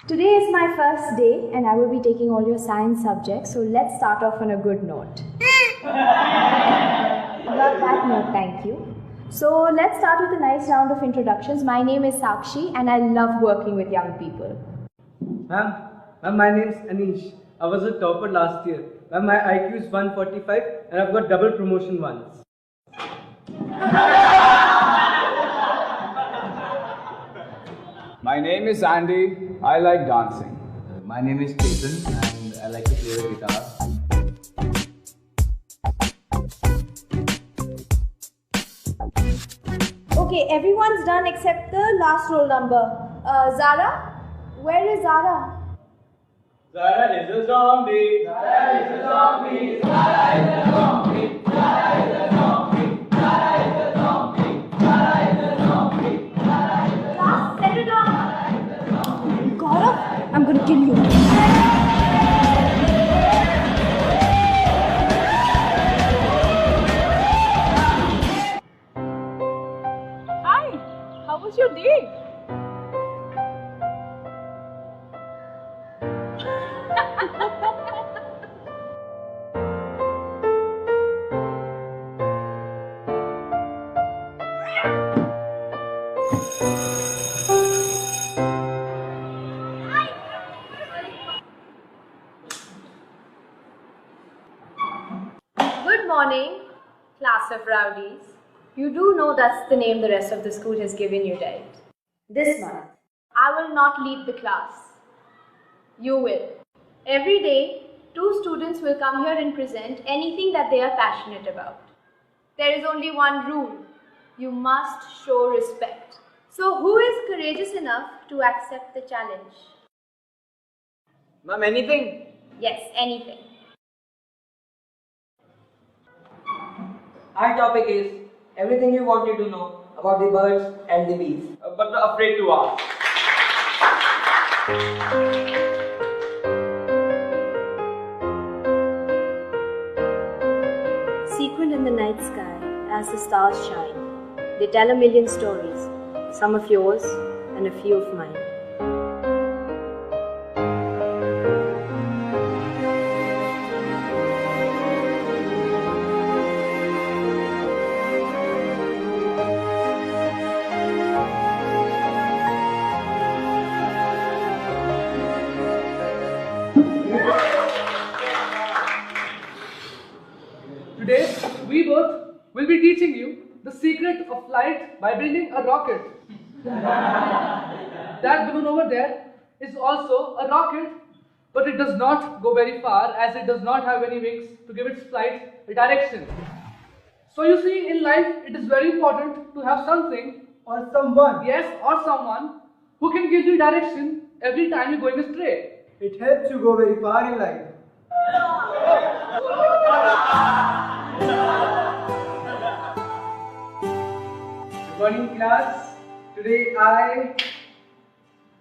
Today is my first day and I will be taking all your science subjects, so let's start off on a good note. Not that note, thank you. So let's start with a nice round of introductions. My name is Sakshi and I love working with young people. Ma'am, my name is Anish. I was a topper last year. Ma'am, my IQ is 145 and I've got double promotion once. My name is Andy. I like dancing. My name is Jason and I like to play the guitar. Okay, everyone's done except the last roll number. Zara? Where is Zara? Zara is a zombie. Zara is a zombie. Zara is a zombie. Zara is a zombie. Zara is a zombie. Zara is a zombie. Class, settle down. Gaurav, I'm gonna kill you. Hi, how was your day? Good morning, class of rowdies. You do know that's the name the rest of the school has given you, right? This month, I will not lead the class. You will. Every day, 2 students will come here and present anything that they are passionate about. There is only one rule. You must show respect. So who is courageous enough to accept the challenge? Ma'am, anything? Yes, anything. Our topic is everything you wanted to know about the birds and the bees. But not afraid to ask. night sky as the stars shine. They tell a million stories, some of yours and a few of mine. Today, we both will be teaching you the secret of flight by building a rocket. That balloon over there is also a rocket, but it does not go very far as it does not have any wings to give its flight a direction. So you see, in life, it is very important to have something Or someone. yes, or someone who can give you direction every time you're going astray. It helps you go very far in life. Good morning, class. Today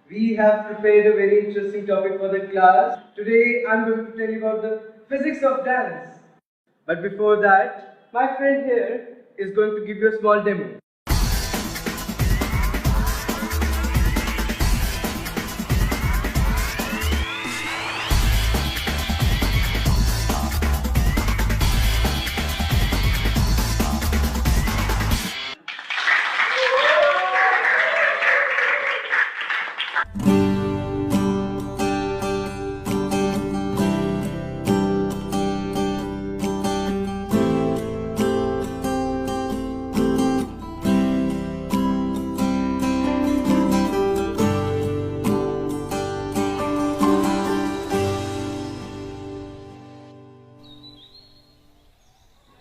we have prepared a very interesting topic for the class. Today I'm going to tell you about the physics of dance. But before that, my friend here is going to give you a small demo.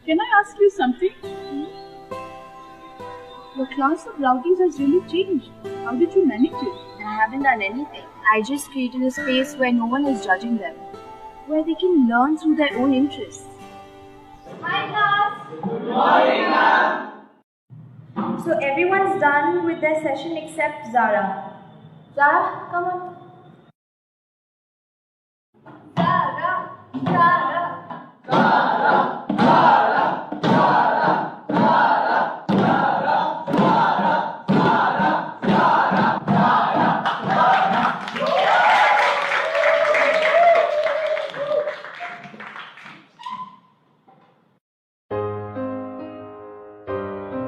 Can I ask you something? Your class of rowdies has really changed. How did you manage it? I haven't done anything. I just created a space where no one is judging them, where they can learn through their own interests. Hi class! Good morning, ma'am. So everyone's done with their session except Zara. Zara, come on. Zara! Zara!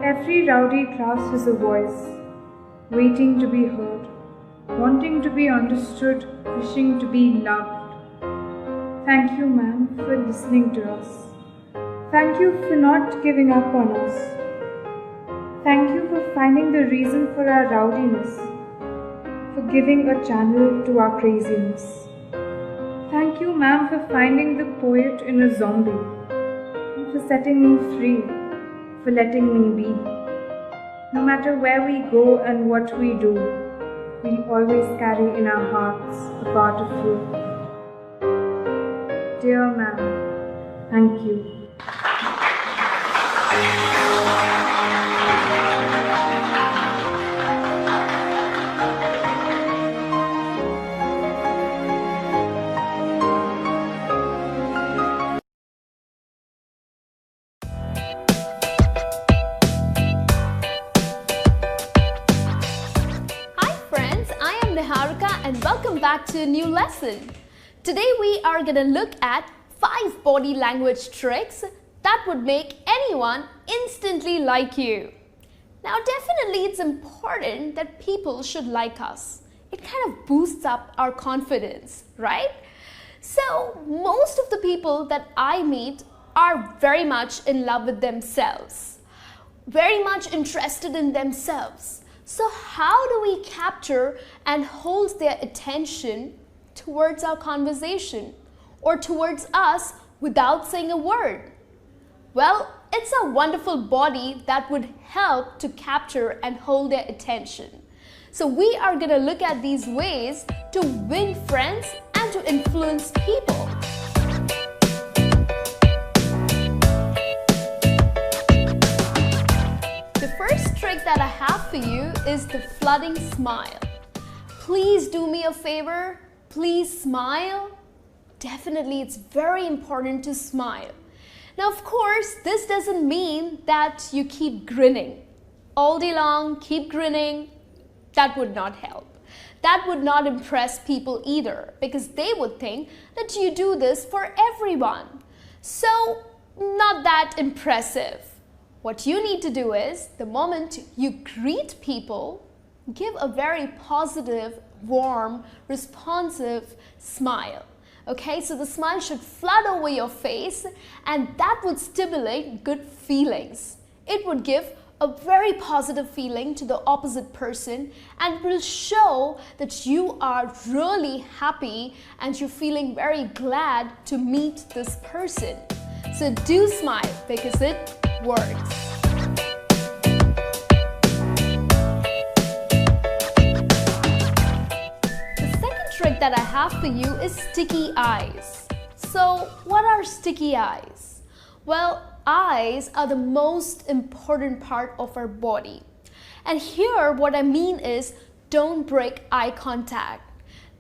Every rowdy class has a voice, waiting to be heard, wanting to be understood, wishing to be loved. Thank you, ma'am, for listening to us. Thank you for not giving up on us. Thank you for finding the reason for our rowdiness, for giving a channel to our craziness. Thank you, ma'am, for finding the poet in a zombie, and for setting me free, for letting me be. No matter where we go and what we do, we'll always carry in our hearts a part of you. Dear ma'am, thank you. And welcome back to a new lesson. Today we are going to look at 5 body language tricks that would make anyone instantly like you. Now definitely it's important that people should like us. It kind of boosts up our confidence, right? So most of the people that I meet are very much in love with themselves, very much interested in themselves. So how do we capture and hold their attention towards our conversation or towards us without saying a word? Well, it's a wonderful body that would help to capture and hold their attention. So we are going to look at these ways to win friends and to influence people. The first trick that I have for you is the flooding smile. Please do me a favor, please smile. Definitely it's very important to smile. Now, of course, this doesn't mean that you keep grinning. All day long, keep grinning. That would not help. That would not impress people either, because they would think that you do this for everyone. So, not that impressive. What you need to do is, the moment you greet people, give a very positive, warm, responsive smile. Okay, so the smile should flood over your face, and that would stimulate good feelings. It would give a very positive feeling to the opposite person and will show that you are really happy and you're feeling very glad to meet this person. So do smile because it works. The second trick that I have for you is sticky eyes. So what are sticky eyes? Well, eyes are the most important part of our body. And here what I mean is, don't break eye contact.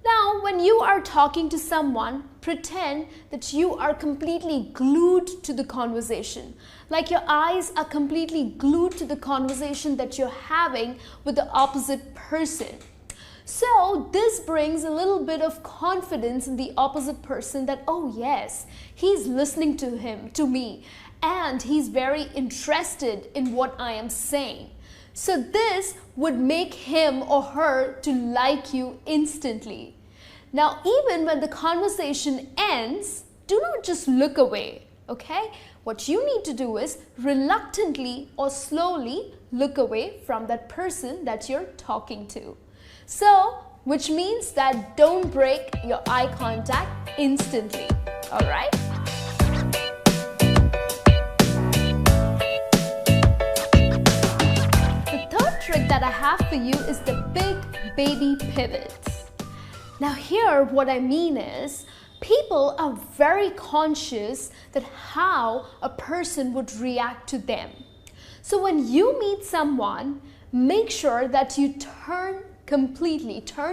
Now, when you are talking to someone, pretend that you are completely glued to the conversation. Like your eyes are completely glued to the conversation that you're having with the opposite person. So this brings a little bit of confidence in the opposite person that, oh yes, he's listening to me, and he's very interested in what I am saying. So this would make him or her to like you instantly. Now, even when the conversation ends, do not just look away, okay? What you need to do is reluctantly or slowly look away from that person that you're talking to. So, which means that don't break your eye contact instantly, all right? The third trick that I have for you is the big baby pivot. Now here what I mean is, people are very conscious that how a person would react to them. So when you meet someone, make sure that you turn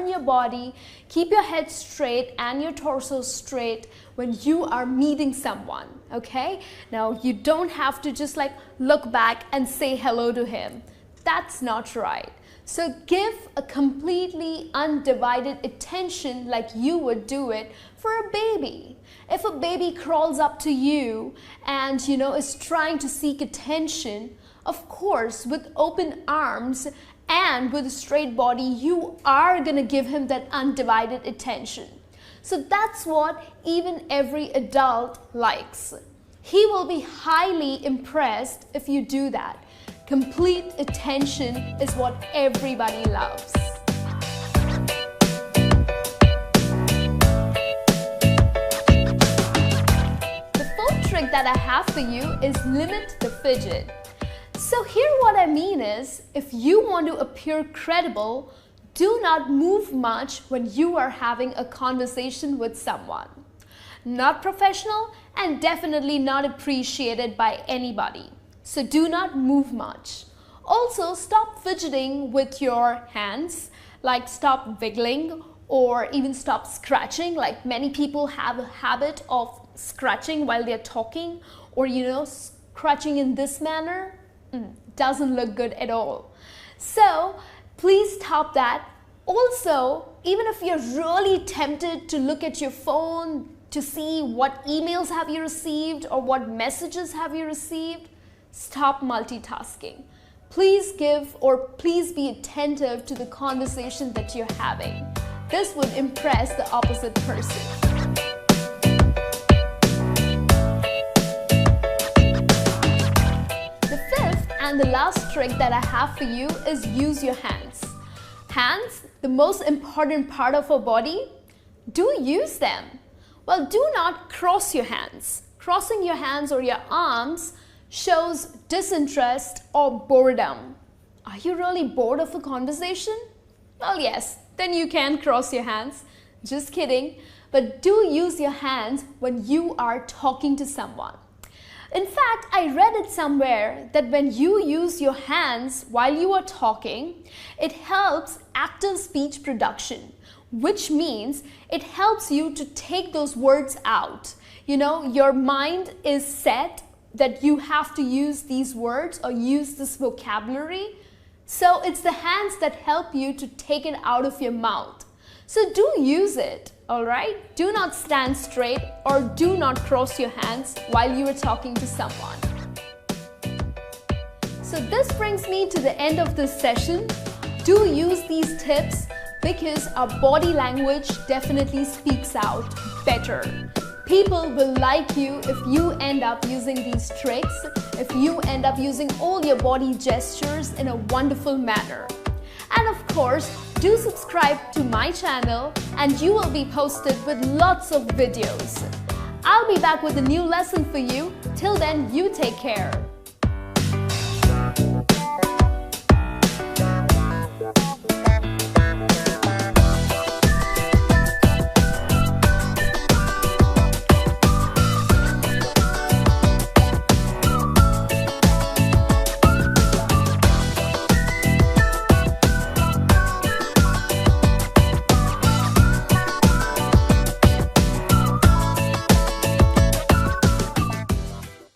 your body, keep your head straight and your torso straight when you are meeting someone, okay? Now you don't have to just like look back and say hello to him. That's not right. So give a completely undivided attention like you would do it for a baby. If a baby crawls up to you and is trying to seek attention, of course with open arms and with a straight body, you are gonna give him that undivided attention. So that's what even every adult likes. He will be highly impressed if you do that. Complete attention is what everybody loves. The fourth trick that I have for you is limit the fidget. So here what I mean is, if you want to appear credible, do not move much when you are having a conversation with someone. Not professional and definitely not appreciated by anybody. So do not move much. Also, stop fidgeting with your hands, like stop wiggling or even stop scratching. Like many people have a habit of scratching while they're talking, or scratching in this manner. Doesn't look good at all. So please stop that. Also, even if you're really tempted to look at your phone to see what emails have you received or what messages have you received, stop multitasking. Please be attentive to the conversation that you're having. This would impress the opposite person. The fifth and the last trick that I have for you is use your hands. Hands, the most important part of our body, do use them. Well, do not cross your hands. Crossing your hands or your arms shows disinterest or boredom. Are you really bored of a conversation? Well, yes, then you can cross your hands. Just kidding. But do use your hands when you are talking to someone. In fact, I read it somewhere that when you use your hands while you are talking, it helps active speech production, which means it helps you to take those words out. Your mind is set that you have to use these words or use this vocabulary. So it's the hands that help you to take it out of your mouth. So do use it, all right? Do not stand straight or do not cross your hands while you are talking to someone. So this brings me to the end of this session. Do use these tips because our body language definitely speaks out better. People will like you if you end up using these tricks, if you end up using all your body gestures in a wonderful manner. And of course, do subscribe to my channel and you will be posted with lots of videos. I'll be back with a new lesson for you. Till then, you take care.